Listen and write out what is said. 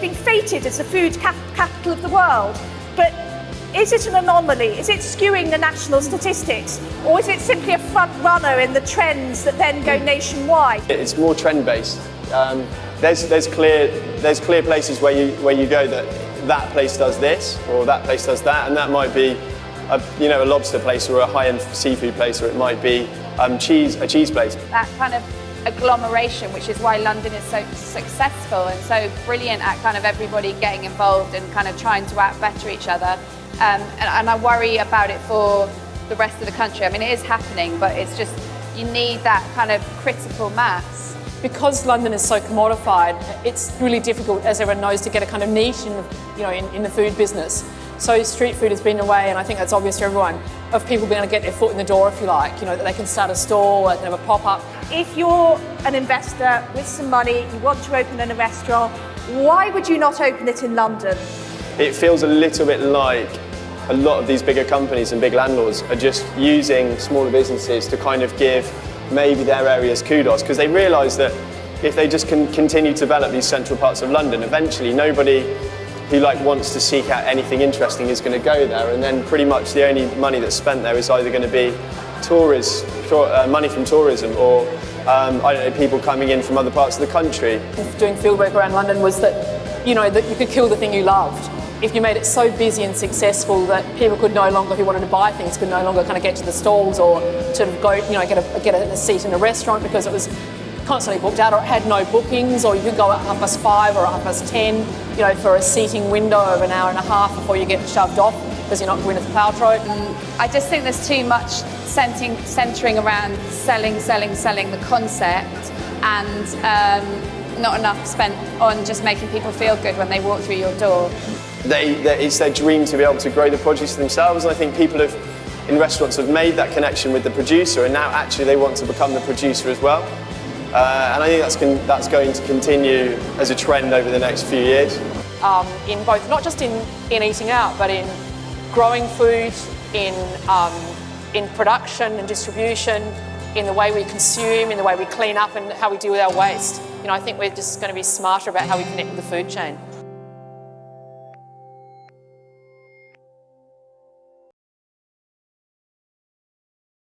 been feted as the food capital of the world, but is it an anomaly? Is it skewing the national statistics? Or is it simply a front runner in the trends that then go nationwide? It's more trend-based. There's clear places where you go that place does this or that place does that, and that might be a lobster place or a high-end seafood place, or it might be a cheese place. That kind of agglomeration, which is why London is so successful and so brilliant at kind of everybody getting involved and kind of trying to out-better each other. And I worry about it for the rest of the country. I mean, it is happening, but it's just, you need that kind of critical mass. Because London is so commodified, it's really difficult, as everyone knows, to get a kind of niche in the food business. So street food has been a way, and I think that's obvious to everyone, of people being able to get their foot in the door, if you like, that they can start a stall and have a pop-up. If you're an investor with some money, you want to open a restaurant, why would you not open it in London? It feels a little bit like a lot of these bigger companies and big landlords are just using smaller businesses to kind of give maybe their areas kudos, because they realise that if they just can continue to develop these central parts of London, eventually nobody who wants to seek out anything interesting is going to go there, and then pretty much the only money that's spent there is either going to be money from tourism, or people coming in from other parts of the country. Doing fieldwork around London was that that you could kill the thing you loved. If you made it so busy and successful that people could no longer, who wanted to buy things, could no longer kind of get to the stalls or sort of go, get a seat in a restaurant because it was constantly booked out, or it had no bookings, or you could go at 5:30 or at 10:30, for a seating window of an hour and a half before you get shoved off because you're not Gwyneth Paltrow. I just think there's too much centering around selling the concept, and not enough spent on just making people feel good when they walk through your door. It's their dream to be able to grow the produce themselves, and I think people in restaurants have made that connection with the producer, and now actually they want to become the producer as well. And I think that's going to continue as a trend over the next few years. In both, not just in eating out, but in growing food, in production and distribution, in the way we consume, in the way we clean up, and how we deal with our waste. I think we're just going to be smarter about how we connect with the food chain.